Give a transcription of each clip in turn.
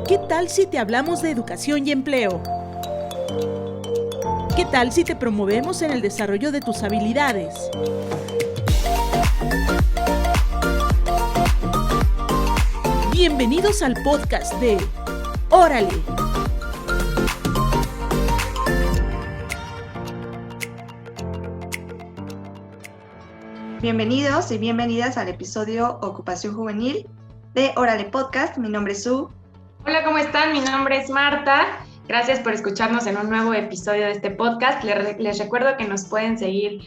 ¿Qué tal si te hablamos de educación y empleo? ¿Qué tal si te promovemos en el desarrollo de tus habilidades? Bienvenidos al podcast de Órale. Bienvenidos y bienvenidas al episodio Ocupación Juvenil de Órale Podcast. Mi nombre es Su. Hola, ¿cómo están? Mi nombre es Marta. Gracias por escucharnos en un nuevo episodio de este podcast. Les recuerdo que nos pueden seguir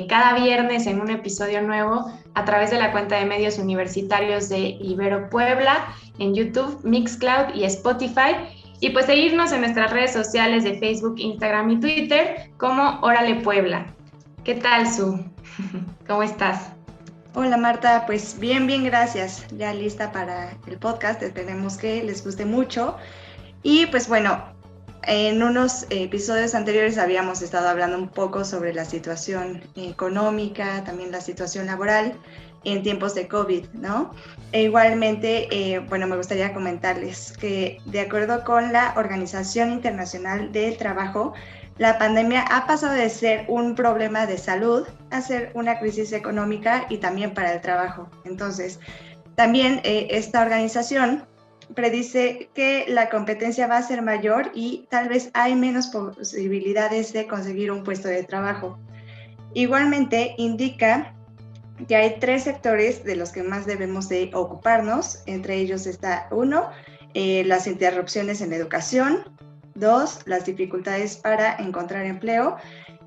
cada viernes en un episodio nuevo a través de la cuenta de medios universitarios de Ibero Puebla, en YouTube, Mixcloud y Spotify. Y pues seguirnos en nuestras redes sociales de Facebook, Instagram y Twitter como Órale Puebla. ¿Qué tal, Su? ¿Cómo estás? Hola Marta, pues bien, gracias. Ya lista para el podcast, esperemos que les guste mucho. Y pues bueno, en unos episodios anteriores habíamos estado hablando un poco sobre la situación económica, también la situación laboral en tiempos de COVID, ¿no? E igualmente, me gustaría comentarles que de acuerdo con la Organización Internacional del Trabajo, la pandemia ha pasado de ser un problema de salud a ser una crisis económica y también para el trabajo. Entonces, también esta organización predice que la competencia va a ser mayor y tal vez hay menos posibilidades de conseguir un puesto de trabajo. Igualmente, indica que hay 3 sectores de los que más debemos de ocuparnos. Entre ellos está 1, las interrupciones en la educación; 2, las dificultades para encontrar empleo;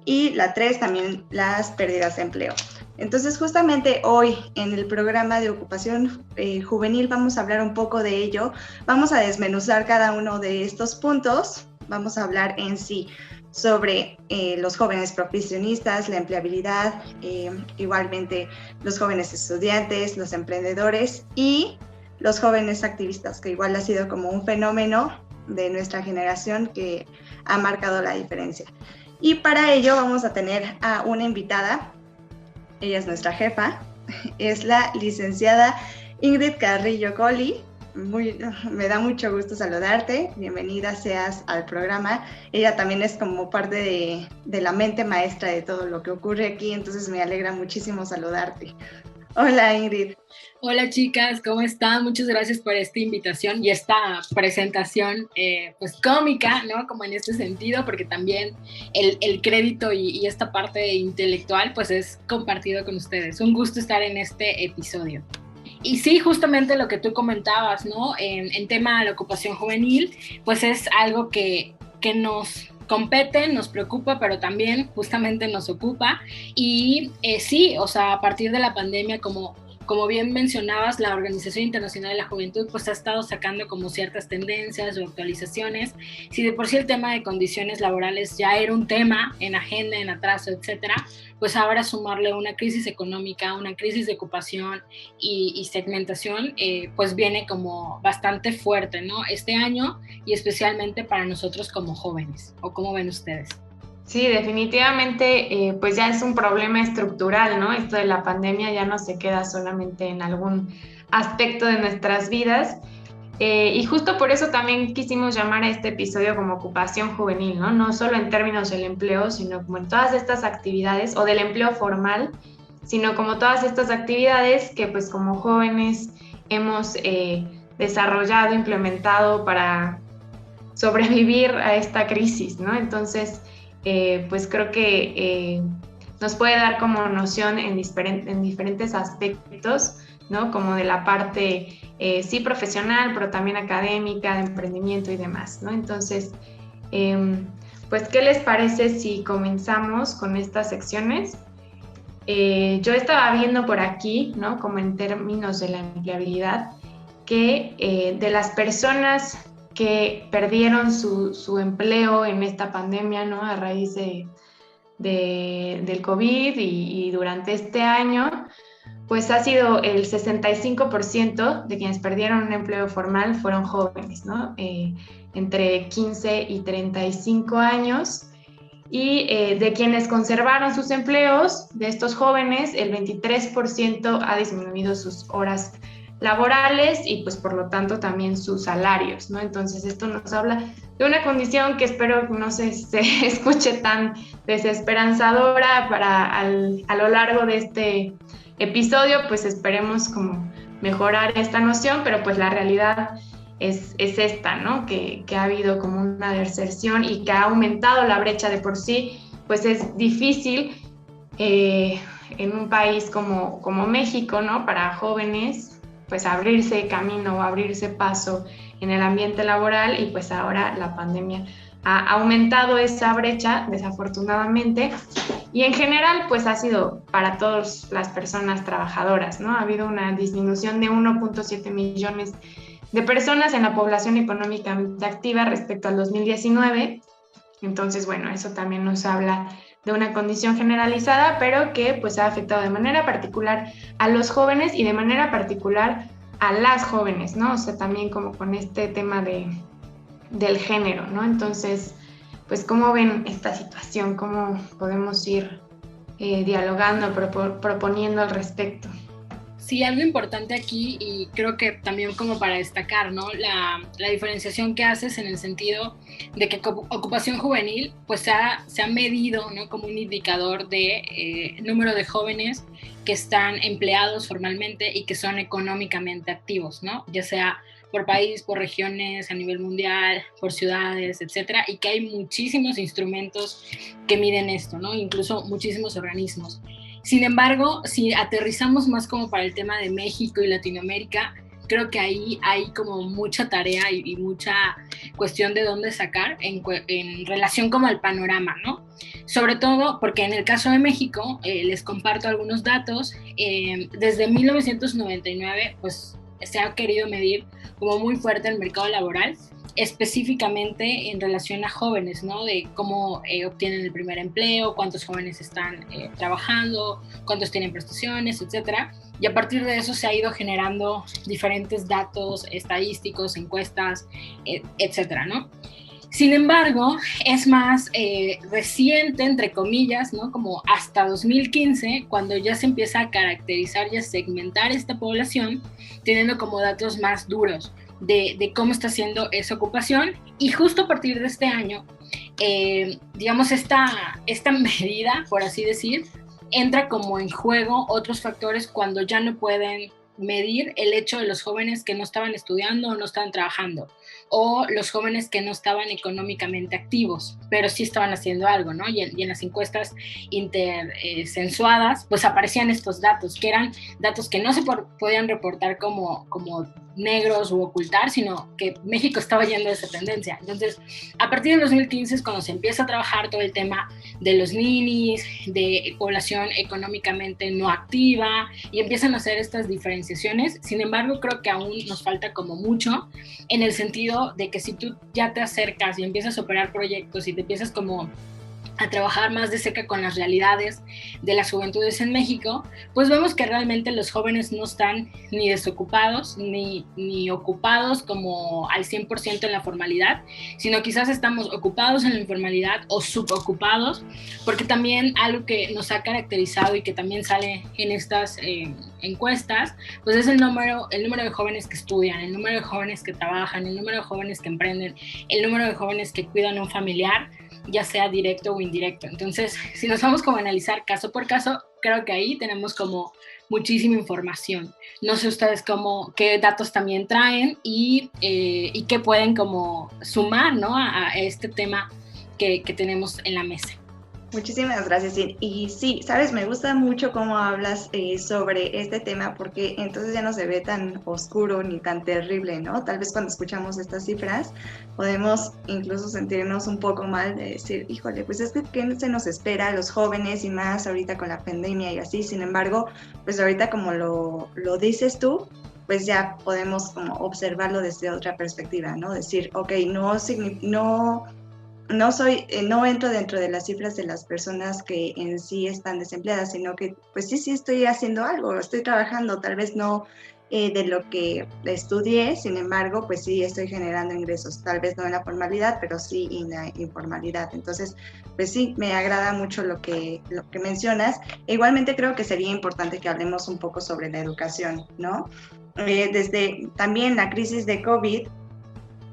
y la 3, también las pérdidas de empleo. Entonces, justamente hoy en el programa de Ocupación Juvenil vamos a hablar un poco de ello. Vamos a desmenuzar cada uno de estos puntos. Vamos a hablar en sí sobre los jóvenes profesionistas, la empleabilidad, igualmente los jóvenes estudiantes, los emprendedores y los jóvenes activistas, que igual ha sido como un fenómeno de nuestra generación que ha marcado la diferencia. Y para ello vamos a tener a una invitada. Ella es nuestra jefa, es la licenciada Ingrid Carrillo Colli. Me da mucho gusto saludarte, bienvenida seas al programa. Ella también es como parte de la mente maestra de todo lo que ocurre aquí, entonces me alegra muchísimo saludarte. Hola Ingrid. Hola chicas, ¿cómo están? Muchas gracias por esta invitación y esta presentación pues cómica, ¿no? Como en este sentido, porque también el crédito y esta parte intelectual pues es compartido con ustedes. Un gusto estar en este episodio. Y sí, justamente lo que tú comentabas, ¿no? En tema de la ocupación juvenil, pues es algo que nos compete, nos preocupa, pero también justamente nos ocupa. Y sí, o sea, a partir de la pandemia, como bien mencionabas, la Organización Internacional de la Juventud pues ha estado sacando como ciertas tendencias o actualizaciones. Si de por sí el tema de condiciones laborales ya era un tema en agenda, en atraso, etcétera, pues ahora sumarle una crisis económica, una crisis de ocupación y segmentación, pues viene como bastante fuerte, ¿no? Este año y especialmente para nosotros como jóvenes. ¿O cómo ven ustedes? Sí, definitivamente, pues ya es un problema estructural, ¿no? Esto de la pandemia ya no se queda solamente en algún aspecto de nuestras vidas. Y justo por eso también quisimos llamar a este episodio como ocupación juvenil, ¿no? No solo en términos del empleo, sino como en todas estas actividades, o del empleo formal, sino como todas estas actividades que pues como jóvenes hemos desarrollado, implementado para sobrevivir a esta crisis, ¿no? Entonces, pues creo que nos puede dar como noción en diferentes aspectos, ¿no? Como de la parte, sí, profesional, pero también académica, de emprendimiento y demás, ¿no? Entonces, pues, ¿qué les parece si comenzamos con estas secciones? Yo estaba viendo por aquí, ¿no? Como en términos de la empleabilidad, que de las personas que perdieron su empleo en esta pandemia, ¿no? A raíz del COVID y durante este año, pues ha sido el 65% de quienes perdieron un empleo formal fueron jóvenes, ¿no? Entre 15 y 35 años. Y de quienes conservaron sus empleos, de estos jóvenes, el 23% ha disminuido sus horas laborales y pues por lo tanto también sus salarios, ¿no? Entonces esto nos habla de una condición que espero no se escuche tan desesperanzadora a lo largo de este episodio, pues esperemos como mejorar esta noción, pero pues la realidad es esta, ¿no? Que ha habido como una deserción y que ha aumentado la brecha de por sí, pues es difícil en un país como México, ¿no? Para jóvenes, pues abrirse camino o abrirse paso en el ambiente laboral y pues ahora la pandemia ha aumentado esa brecha, desafortunadamente, y en general pues ha sido para todas las personas trabajadoras, ¿no? Ha habido una disminución de 1.7 millones de personas en la población económicamente activa respecto al 2019, entonces bueno, eso también nos habla de una condición generalizada, pero que pues ha afectado de manera particular a los jóvenes y de manera particular a las jóvenes, ¿no? O sea, también como con este tema del género, ¿no? Entonces, pues, ¿cómo ven esta situación? ¿Cómo podemos ir dialogando, proponiendo al respecto? Sí, algo importante aquí, y creo que también como para destacar, ¿no? La diferenciación que haces en el sentido de que ocupación juvenil pues se ha medido, ¿no? Como un indicador de número de jóvenes que están empleados formalmente y que son económicamente activos, ¿no? Ya sea por país, por regiones, a nivel mundial, por ciudades, etcétera, y que hay muchísimos instrumentos que miden esto, ¿no? Incluso muchísimos organismos. Sin embargo, si aterrizamos más como para el tema de México y Latinoamérica, creo que ahí hay como mucha tarea y mucha cuestión de dónde sacar en relación como al panorama, ¿no? Sobre todo porque en el caso de México, les comparto algunos datos, desde 1999 pues se ha querido medir como muy fuerte el mercado laboral, específicamente en relación a jóvenes, ¿no? De cómo obtienen el primer empleo, cuántos jóvenes están trabajando, cuántos tienen prestaciones, etcétera. Y a partir de eso se ha ido generando diferentes datos estadísticos, encuestas, etcétera, ¿no? Sin embargo, es más reciente, entre comillas, ¿no? Como hasta 2015, cuando ya se empieza a caracterizar y a segmentar esta población, teniendo como datos más duros de cómo está siendo esa ocupación. Y justo a partir de este año, digamos, esta medida, por así decir, entra como en juego otros factores cuando ya no pueden medir el hecho de los jóvenes que no estaban estudiando o no estaban trabajando, o los jóvenes que no estaban económicamente activos, pero sí estaban haciendo algo, ¿no? Y en las encuestas intercensuadas, pues aparecían estos datos, que eran datos que no se podían reportar como negros u ocultar, sino que México estaba yendo de esa tendencia. Entonces, a partir del 2015 es cuando se empieza a trabajar todo el tema de los ninis, de población económicamente no activa, y empiezan a hacer estas diferenciaciones. Sin embargo, creo que aún nos falta como mucho, en el sentido de que si tú ya te acercas y empiezas a operar proyectos y te empiezas como a trabajar más de cerca con las realidades de las juventudes en México, pues vemos que realmente los jóvenes no están ni desocupados ni ocupados como al 100% en la formalidad, sino quizás estamos ocupados en la informalidad o subocupados, porque también algo que nos ha caracterizado y que también sale en estas encuestas, pues es el número de jóvenes que estudian, el número de jóvenes que trabajan, el número de jóvenes que emprenden, el número de jóvenes que cuidan a un familiar, ya sea directo o indirecto. Entonces, si nos vamos como a analizar caso por caso, creo que ahí tenemos como muchísima información. No sé ustedes qué datos también traen y qué pueden como sumar, ¿no? a este tema que tenemos en la mesa. Muchísimas gracias. Y sí, sabes, me gusta mucho cómo hablas sobre este tema, porque entonces ya no se ve tan oscuro ni tan terrible, ¿no? Tal vez cuando escuchamos estas cifras podemos incluso sentirnos un poco mal de decir, híjole, pues es que ¿qué se nos espera a los jóvenes y más ahorita con la pandemia y así? Sin embargo, pues ahorita como lo dices tú, pues ya podemos como observarlo desde otra perspectiva, ¿no? Decir, ok, no entro dentro de las cifras de las personas que en sí están desempleadas, sino que pues sí estoy haciendo algo, estoy trabajando, tal vez no de lo que estudié, sin embargo, pues sí estoy generando ingresos, tal vez no en la formalidad, pero sí en la informalidad. Entonces, pues sí, me agrada mucho lo que mencionas. E igualmente creo que sería importante que hablemos un poco sobre la educación, ¿no? Desde también la crisis de COVID,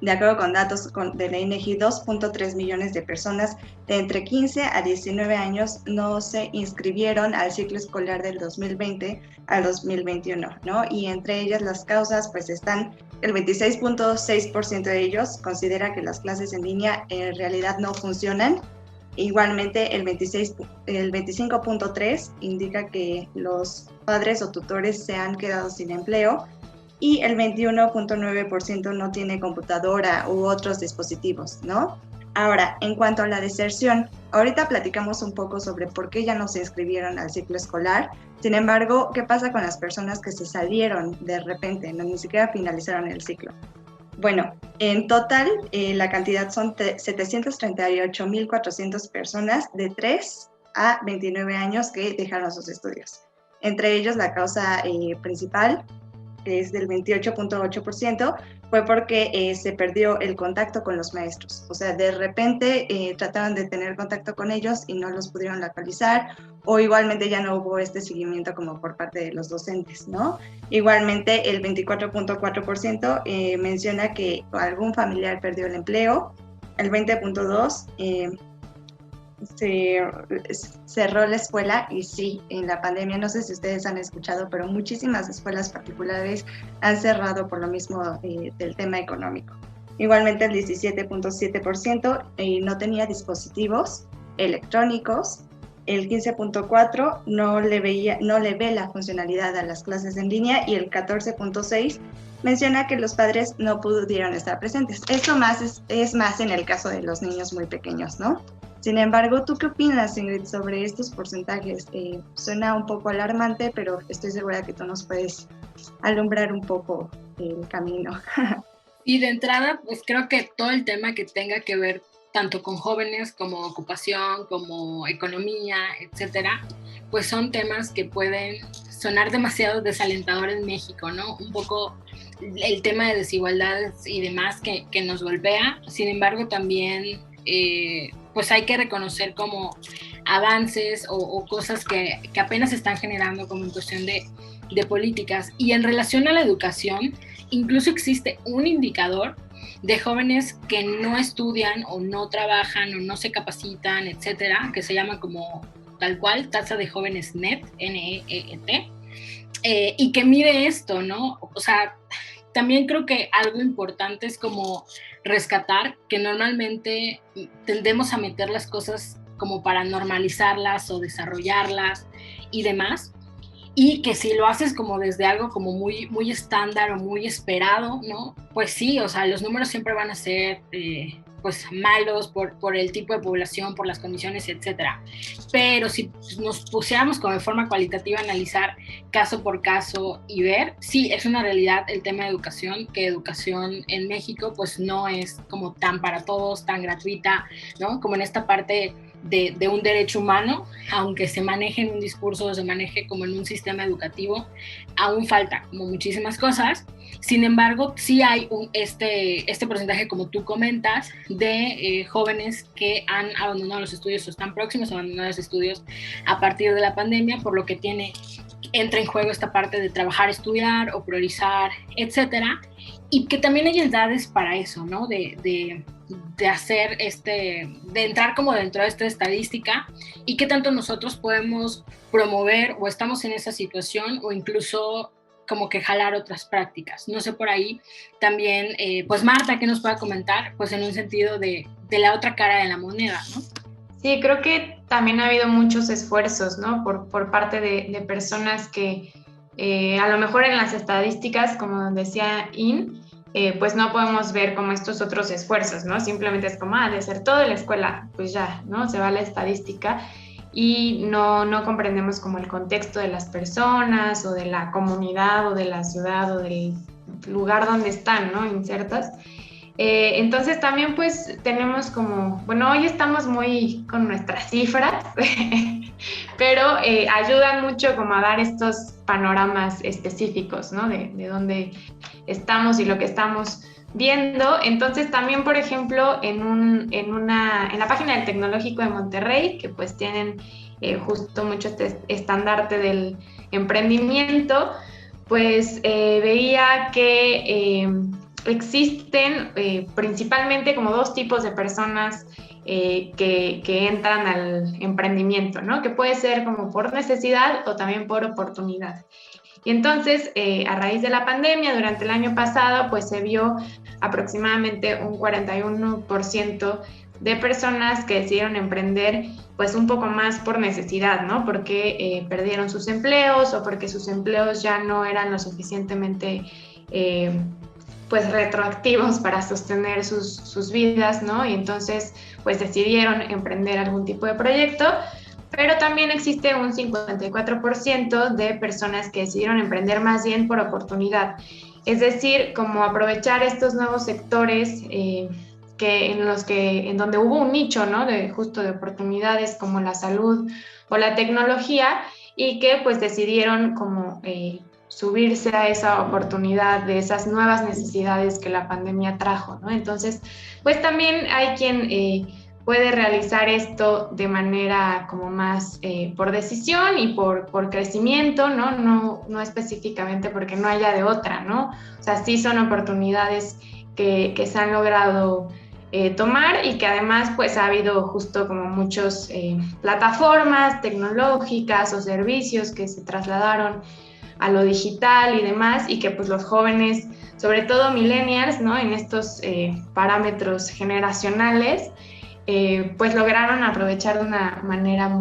de acuerdo con datos de la INEGI, 2.3 millones de personas de entre 15 a 19 años no se inscribieron al ciclo escolar del 2020 al 2021, ¿no? Y entre ellas las causas, pues están, el 26.6% de ellos considera que las clases en línea en realidad no funcionan. Igualmente, el 25.3% indica que los padres o tutores se han quedado sin empleo, y el 21.9% no tiene computadora u otros dispositivos, ¿no? Ahora, en cuanto a la deserción, ahorita platicamos un poco sobre por qué ya no se inscribieron al ciclo escolar. Sin embargo, ¿qué pasa con las personas que se salieron de repente, no, ni siquiera finalizaron el ciclo? Bueno, en total, la cantidad son 738.400 personas de 3 a 29 años que dejaron sus estudios. Entre ellos, la causa principal, que es del 28.8%, fue porque se perdió el contacto con los maestros. O sea, de repente trataron de tener contacto con ellos y no los pudieron localizar, o igualmente ya no hubo este seguimiento como por parte de los docentes, ¿no? Igualmente, el 24.4% menciona que algún familiar perdió el empleo, el 20.2% se cerró la escuela, y sí, en la pandemia, no sé si ustedes han escuchado, pero muchísimas escuelas particulares han cerrado por lo mismo del tema económico. Igualmente el 17.7% no tenía dispositivos electrónicos, el 15.4% no le ve la funcionalidad a las clases en línea, y el 14.6% menciona que los padres no pudieron estar presentes. Esto es más en el caso de los niños muy pequeños, ¿no? Sin embargo, ¿tú qué opinas, Ingrid, sobre estos porcentajes? Suena un poco alarmante, pero estoy segura que tú nos puedes alumbrar un poco el camino. Y de entrada, pues creo que todo el tema que tenga que ver tanto con jóvenes como ocupación, como economía, etcétera, pues son temas que pueden sonar demasiado desalentadores en México, ¿no? Un poco el tema de desigualdades y demás que nos golpea. Sin embargo, también pues hay que reconocer como avances o cosas que apenas se están generando como en cuestión de políticas. Y en relación a la educación, incluso existe un indicador de jóvenes que no estudian o no trabajan o no se capacitan, etcétera, que se llama como tal cual, tasa de jóvenes NEET, N-E-E-T, y que mide esto, ¿no? O sea, también creo que algo importante es como rescatar que normalmente tendemos a meter las cosas como para normalizarlas o desarrollarlas y demás, y que si lo haces como desde algo como muy, muy estándar o muy esperado, ¿no? Pues sí, o sea, los números siempre van a ser pues malos por el tipo de población, por las condiciones, etcétera. Pero si nos pusiéramos como de forma cualitativa a analizar caso por caso y ver, sí, es una realidad el tema de educación, que educación en México pues no es como tan para todos, tan gratuita, ¿no? Como en esta parte de un derecho humano, aunque se maneje en un discurso, se maneje como en un sistema educativo, aún falta como muchísimas cosas. Sin embargo, sí hay este porcentaje, como tú comentas, de jóvenes que han abandonado los estudios o están próximos a abandonar los estudios a partir de la pandemia, por lo que entra en juego esta parte de trabajar, estudiar o priorizar, etcétera, y que también hay edades para eso, ¿no? De hacer de entrar como dentro de esta estadística, y qué tanto nosotros podemos promover o estamos en esa situación, o incluso como que jalar otras prácticas. No sé, por ahí también, pues Marta, ¿qué nos pueda comentar? Pues en un sentido de la otra cara de la moneda, ¿no? Sí, creo que también ha habido muchos esfuerzos, ¿no? Por parte de personas que a lo mejor en las estadísticas, como decía pues no podemos ver como estos otros esfuerzos, ¿no? Simplemente es como, desertó de la escuela, pues ya, ¿no? Se va la estadística y no comprendemos como el contexto de las personas o de la comunidad o de la ciudad o del lugar donde están, ¿no? Insertas. Entonces también pues tenemos como, bueno, hoy estamos muy con nuestras cifras, pero ayudan mucho como a dar estos panoramas específicos, ¿no? De dónde estamos y lo que estamos viendo. Entonces también, por ejemplo, en la página del Tecnológico de Monterrey, que pues tienen justo mucho este estandarte del emprendimiento, pues veía que existen principalmente como dos tipos de personas que entran al emprendimiento, ¿no? Que puede ser como por necesidad o también por oportunidad. Y entonces, a raíz de la pandemia, durante el año pasado, pues se vio aproximadamente un 41% de personas que decidieron emprender pues un poco más por necesidad, ¿no? Porque perdieron sus empleos o porque sus empleos ya no eran lo suficientemente pues retroactivos para sostener sus vidas, ¿no? Y entonces pues decidieron emprender algún tipo de proyecto. Pero también existe un 54% de personas que decidieron emprender más bien por oportunidad. Es decir, como aprovechar estos nuevos sectores en donde hubo un nicho, ¿no? Justo de oportunidades como la salud o la tecnología, y que pues decidieron como subirse a esa oportunidad de esas nuevas necesidades que la pandemia trajo, ¿no? Entonces, pues también hay quien puede realizar esto de manera como más por decisión y por crecimiento, ¿no? No específicamente porque no haya de otra, ¿no? O sea, sí son oportunidades que se han logrado tomar, y que además pues ha habido justo como muchas plataformas tecnológicas o servicios que se trasladaron a lo digital y demás, y que pues los jóvenes, sobre todo millennials, ¿no? En estos parámetros generacionales, pues lograron aprovechar de una manera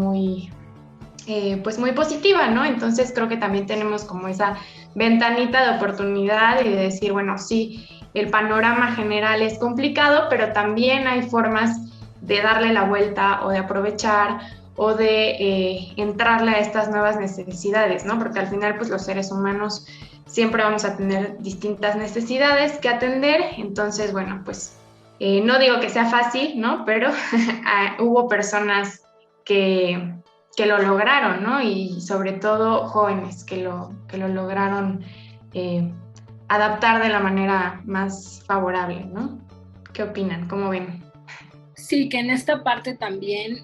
pues muy positiva, ¿no? Entonces creo que también tenemos como esa ventanita de oportunidad y de decir, bueno, sí, el panorama general es complicado, pero también hay formas de darle la vuelta o de aprovechar o de entrarle a estas nuevas necesidades, ¿no? Porque al final, pues los seres humanos siempre vamos a tener distintas necesidades que atender. Entonces, bueno, pues no digo que sea fácil, ¿no? Pero hubo personas que lo lograron, ¿no? Y sobre todo jóvenes que lo lograron adaptar de la manera más favorable, ¿no? ¿Qué opinan? ¿Cómo ven? Sí, que en esta parte también,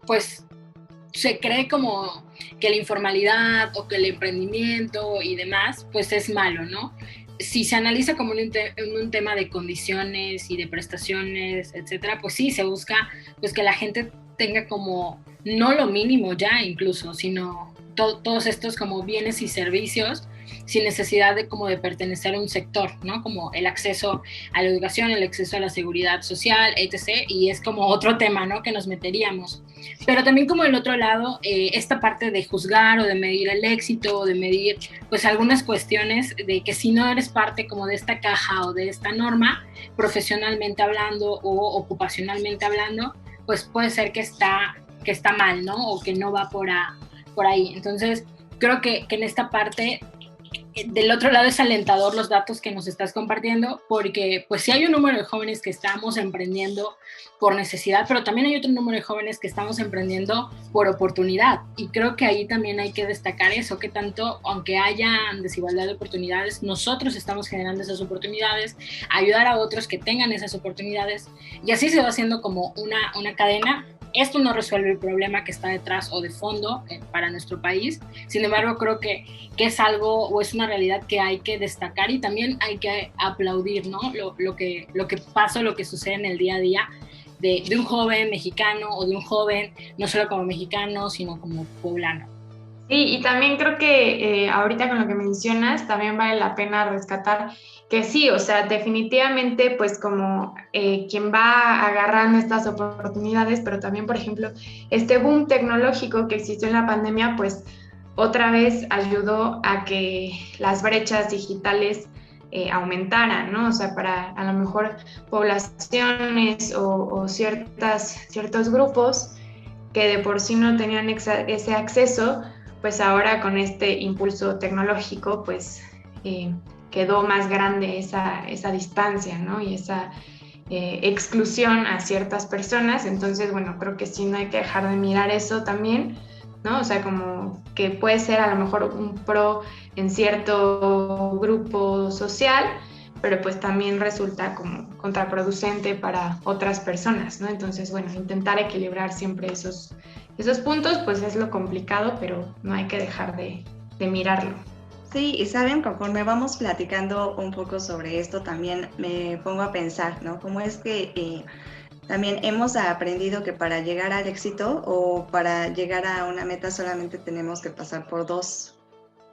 pues se cree como que la informalidad o que el emprendimiento y demás, pues es malo, ¿no? Si se analiza como un tema de condiciones y de prestaciones, etcétera, pues sí, se busca pues que la gente tenga como no lo mínimo ya incluso, sino todos estos como bienes y servicios sin necesidad de como de pertenecer a un sector, ¿no? Como el acceso a la educación, el acceso a la seguridad social, etc. Y es como otro tema, ¿no? Que nos meteríamos. Pero también como del otro lado, esta parte de juzgar o de medir el éxito o de medir pues algunas cuestiones de que si no eres parte como de esta caja o de esta norma, profesionalmente hablando o ocupacionalmente hablando, pues puede ser que está mal, ¿no? O que no va por ahí. Entonces, creo que en esta parte, del otro lado es alentador los datos que nos estás compartiendo, porque pues sí hay un número de jóvenes que estamos emprendiendo por necesidad, pero también hay otro número de jóvenes que estamos emprendiendo por oportunidad, y creo que ahí también hay que destacar eso, que tanto, aunque haya desigualdad de oportunidades, nosotros estamos generando esas oportunidades, ayudar a otros que tengan esas oportunidades, y así se va haciendo como una cadena. Esto no resuelve el problema que está detrás o de fondo para nuestro país. Sin embargo, creo que es algo o es una realidad que hay que destacar, y también hay que aplaudir, ¿no? Lo que pasa, lo que sucede en el día a día de un joven mexicano o de un joven no solo como mexicano, sino como poblano. Sí, y también creo que ahorita con lo que mencionas, también vale la pena rescatar que sí, o sea, definitivamente pues como quien va agarrando estas oportunidades, pero también, por ejemplo, este boom tecnológico que existió en la pandemia, pues otra vez ayudó a que las brechas digitales aumentaran, ¿no? O sea, para a lo mejor poblaciones o ciertos grupos que de por sí no tenían ese acceso, pues ahora con este impulso tecnológico, pues quedó más grande esa distancia, ¿no? Y esa exclusión a ciertas personas. Entonces, bueno, creo que sí no hay que dejar de mirar eso también, ¿no? O sea, como que puede ser a lo mejor un pro en cierto grupo social, pero pues también resulta como contraproducente para otras personas, ¿no? Entonces, bueno, intentar equilibrar siempre esos puntos, pues es lo complicado, pero no hay que dejar de mirarlo. Sí, y saben, conforme vamos platicando un poco sobre esto, también me pongo a pensar, ¿no? Cómo es que también hemos aprendido que para llegar al éxito o para llegar a una meta solamente tenemos que pasar por 2,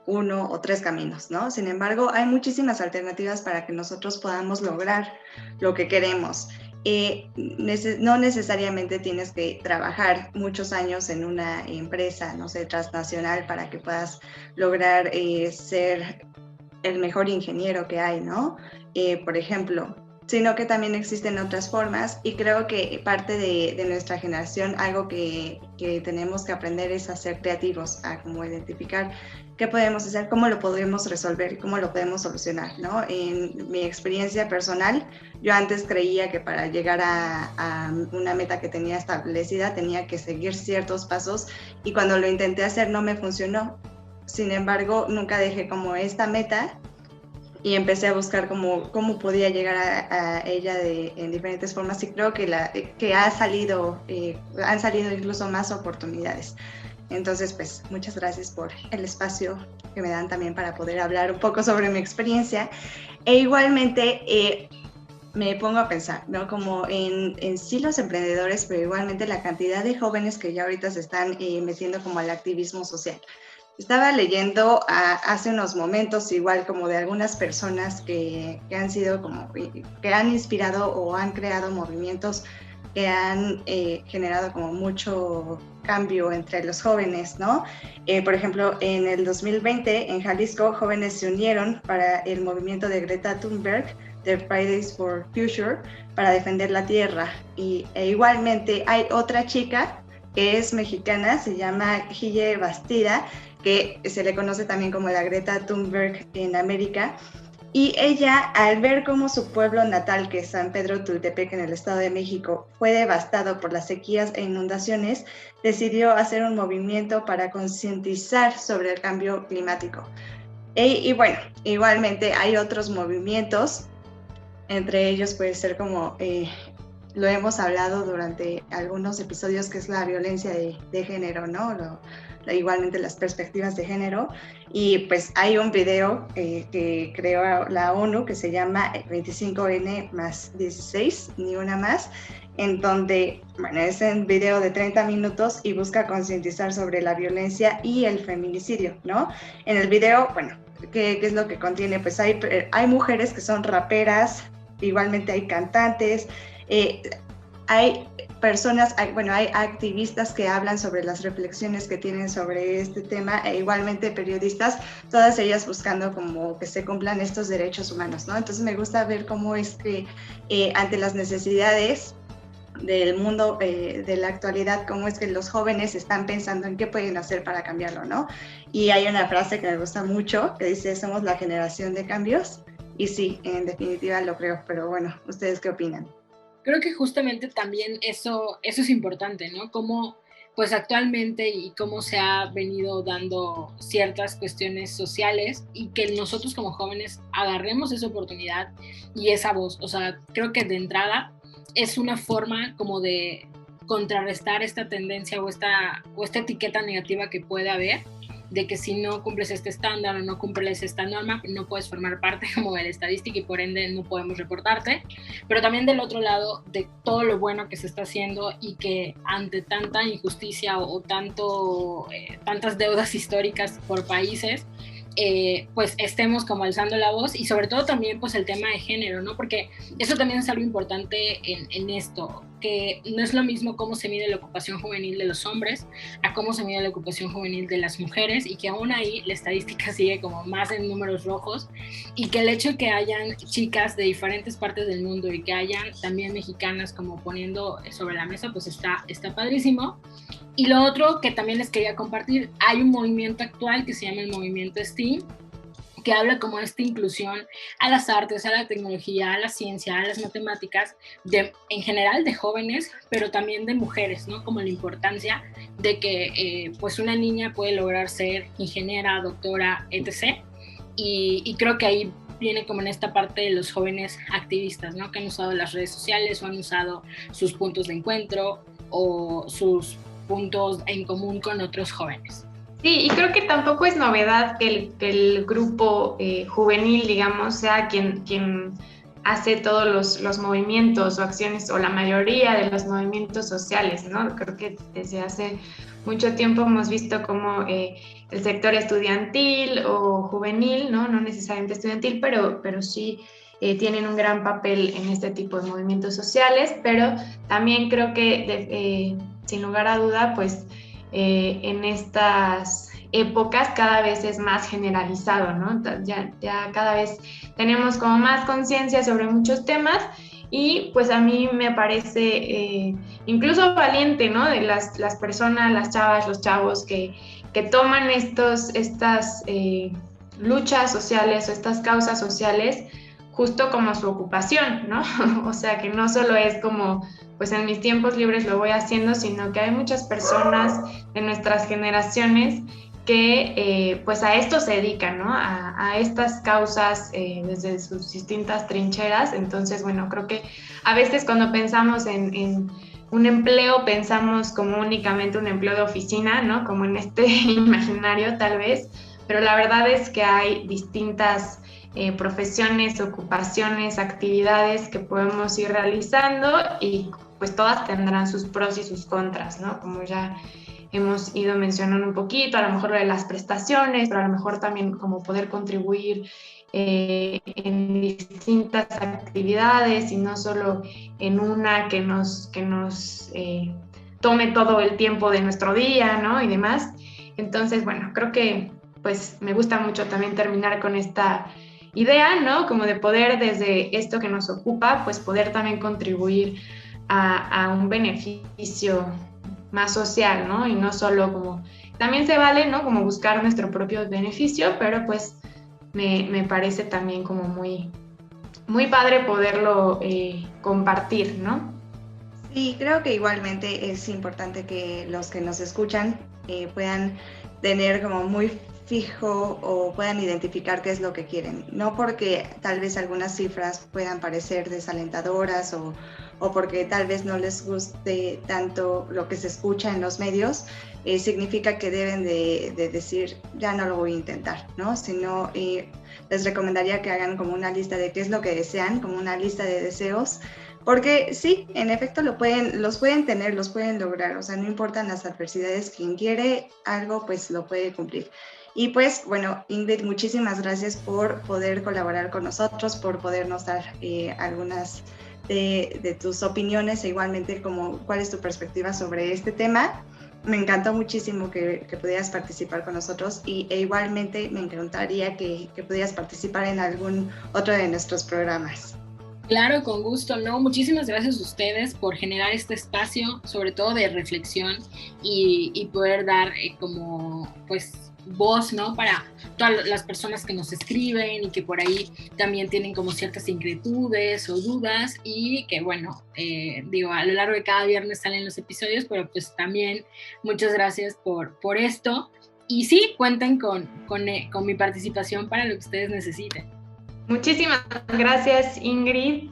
1 o 3 caminos, ¿no? Sin embargo, hay muchísimas alternativas para que nosotros podamos lograr lo que queremos. No necesariamente tienes que trabajar muchos años en una empresa, no sé, transnacional para que puedas lograr ser el mejor ingeniero que hay, ¿no? Por ejemplo, sino que también existen otras formas y creo que parte de nuestra generación, algo que tenemos que aprender es a ser creativos, a como identificar qué podemos hacer, cómo lo podemos resolver, cómo lo podemos solucionar, ¿no? En mi experiencia personal, yo antes creía que para llegar a una meta que tenía establecida tenía que seguir ciertos pasos y cuando lo intenté hacer no me funcionó. Sin embargo, nunca dejé como esta meta y empecé a buscar cómo podía llegar a ella en diferentes formas y creo que han salido incluso más oportunidades. Entonces, pues, muchas gracias por el espacio que me dan también para poder hablar un poco sobre mi experiencia. E igualmente, me pongo a pensar, ¿no? Como en sí los emprendedores, pero igualmente la cantidad de jóvenes que ya ahorita se están metiendo como al activismo social. Estaba leyendo hace unos momentos, igual como de algunas personas que han sido como, que han inspirado o han creado movimientos que han generado como mucho cambio entre los jóvenes, ¿no? Por ejemplo, en el 2020 en Jalisco, jóvenes se unieron para el movimiento de Greta Thunberg, de Fridays for Future, para defender la tierra. Igualmente hay otra chica que es mexicana, se llama Gille Bastida, que se le conoce también como la Greta Thunberg en América, y ella, al ver cómo su pueblo natal, que es San Pedro Tultepec en el Estado de México, fue devastado por las sequías e inundaciones, decidió hacer un movimiento para concientizar sobre el cambio climático. Y bueno, igualmente hay otros movimientos, entre ellos puede ser como lo hemos hablado durante algunos episodios, que es la violencia de género, ¿no? Igualmente las perspectivas de género, y pues hay un video que creó la ONU que se llama 25N+16, ni una más, en donde, bueno, es un video de 30 minutos y busca concientizar sobre la violencia y el feminicidio, ¿no? En el video, bueno, ¿qué es lo que contiene? Pues hay mujeres que son raperas, igualmente hay cantantes, hay personas, hay activistas que hablan sobre las reflexiones que tienen sobre este tema, e igualmente periodistas, todas ellas buscando como que se cumplan estos derechos humanos, ¿no? Entonces me gusta ver cómo es que ante las necesidades del mundo de la actualidad, cómo es que los jóvenes están pensando en qué pueden hacer para cambiarlo, ¿no? Y hay una frase que me gusta mucho que dice: somos la generación de cambios, y sí, en definitiva lo creo, pero bueno, ¿ustedes qué opinan? Creo que justamente también eso es importante, ¿no? Cómo pues actualmente y cómo se ha venido dando ciertas cuestiones sociales y que nosotros como jóvenes agarremos esa oportunidad y esa voz. O sea, creo que de entrada es una forma como de contrarrestar esta tendencia o esta etiqueta negativa que puede haber, de que si no cumples este estándar o no cumples esta norma, no puedes formar parte como de la estadística y por ende no podemos reportarte. Pero también del otro lado, de todo lo bueno que se está haciendo y que ante tanta injusticia o tantas deudas históricas por países, pues estemos como alzando la voz, y sobre todo también pues el tema de género, ¿no? Porque eso también es algo importante en esto, que no es lo mismo cómo se mide la ocupación juvenil de los hombres a cómo se mide la ocupación juvenil de las mujeres, y que aún ahí la estadística sigue como más en números rojos, y que el hecho de que hayan chicas de diferentes partes del mundo y que hayan también mexicanas como poniendo sobre la mesa, pues está padrísimo. Y lo otro que también les quería compartir, hay un movimiento actual que se llama el movimiento STEAM, que habla como de esta inclusión a las artes, a la tecnología, a la ciencia, a las matemáticas, en general de jóvenes, pero también de mujeres, ¿no? Como la importancia de que pues una niña puede lograr ser ingeniera, doctora, etc. Y creo que ahí viene como en esta parte de los jóvenes activistas, ¿no? Que han usado las redes sociales o han usado sus puntos de encuentro o sus puntos en común con otros jóvenes. Sí, y creo que tampoco es novedad que el grupo juvenil, digamos, sea quien hace todos los movimientos o acciones, o la mayoría de los movimientos sociales, ¿no? Creo que desde hace mucho tiempo hemos visto cómo el sector estudiantil o juvenil, ¿no? No necesariamente estudiantil, pero sí tienen un gran papel en este tipo de movimientos sociales, pero también creo que sin lugar a duda, pues en estas épocas cada vez es más generalizado, ¿no? Ya cada vez tenemos como más conciencia sobre muchos temas y pues a mí me parece incluso valiente, ¿no? De las personas, las chavas, los chavos que toman estas luchas sociales o estas causas sociales justo como su ocupación, ¿no? O sea, que no solo es como, pues en mis tiempos libres lo voy haciendo, sino que hay muchas personas de nuestras generaciones que pues a esto se dedican, ¿no? A estas causas desde sus distintas trincheras. Entonces, bueno, creo que a veces cuando pensamos en un empleo, pensamos como únicamente un empleo de oficina, ¿no? Como en este imaginario tal vez, pero la verdad es que hay distintas profesiones, ocupaciones, actividades que podemos ir realizando y pues todas tendrán sus pros y sus contras, ¿no? Como ya hemos ido mencionando un poquito, a lo mejor lo de las prestaciones, pero a lo mejor también como poder contribuir en distintas actividades y no solo en una que nos tome todo el tiempo de nuestro día, ¿no? Y demás. Entonces, bueno, creo que pues me gusta mucho también terminar con esta idea, ¿no? Como de poder desde esto que nos ocupa, pues poder también contribuir a un beneficio más social, ¿no? Y no solo como, también se vale, ¿no? Como buscar nuestro propio beneficio, pero pues me parece también como muy, muy padre poderlo compartir, ¿no? Sí, creo que igualmente es importante que los que nos escuchan puedan tener como muy fijo o puedan identificar qué es lo que quieren. No porque tal vez algunas cifras puedan parecer desalentadoras o porque tal vez no les guste tanto lo que se escucha en los medios, significa que deben de decir, ya no lo voy a intentar, ¿no? Sino les recomendaría que hagan como una lista de qué es lo que desean, como una lista de deseos, porque sí, en efecto los pueden tener, los pueden lograr, o sea, no importan las adversidades, quien quiere algo, pues lo puede cumplir. Y pues, bueno, Ingrid, muchísimas gracias por poder colaborar con nosotros, por podernos dar algunas de tus opiniones e igualmente como cuál es tu perspectiva sobre este tema. Me encantó muchísimo que pudieras participar con nosotros e igualmente me encantaría que pudieras participar en algún otro de nuestros programas. Claro, con gusto, ¿no? Muchísimas gracias a ustedes por generar este espacio, sobre todo de reflexión y poder dar como, pues, voz, ¿no? Para todas las personas que nos escriben y que por ahí también tienen como ciertas inquietudes o dudas y que, bueno, digo, a lo largo de cada viernes salen los episodios, pero pues también muchas gracias por esto. Y sí, cuenten con mi participación para lo que ustedes necesiten. Muchísimas gracias, Ingrid.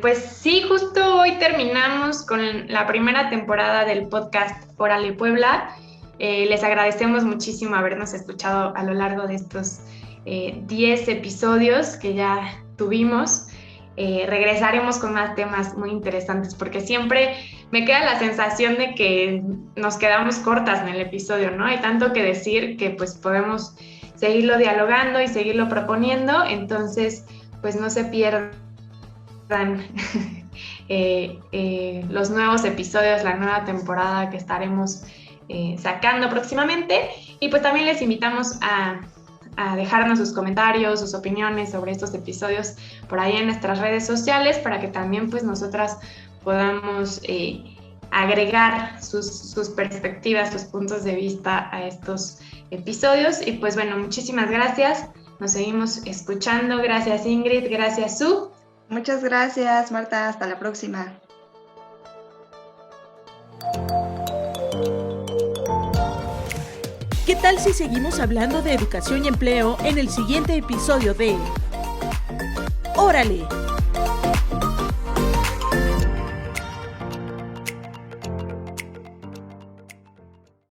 Pues sí, justo hoy terminamos con la primera temporada del podcast Órale Puebla. Les agradecemos muchísimo habernos escuchado a lo largo de estos 10 episodios que ya tuvimos. Regresaremos con más temas muy interesantes porque siempre me queda la sensación de que nos quedamos cortas en el episodio, ¿no? Hay tanto que decir que pues podemos seguirlo dialogando y seguirlo proponiendo, entonces pues no se pierdan los nuevos episodios, la nueva temporada que estaremos sacando próximamente y pues también les invitamos a dejarnos sus comentarios, sus opiniones sobre estos episodios por ahí en nuestras redes sociales para que también pues nosotras podamos agregar sus perspectivas, sus puntos de vista a estos episodios. Y pues bueno, muchísimas gracias. Nos seguimos escuchando. Gracias Ingrid, gracias Su. Muchas gracias Marta, hasta la próxima. ¿Qué tal si seguimos hablando de educación y empleo en el siguiente episodio de Órale!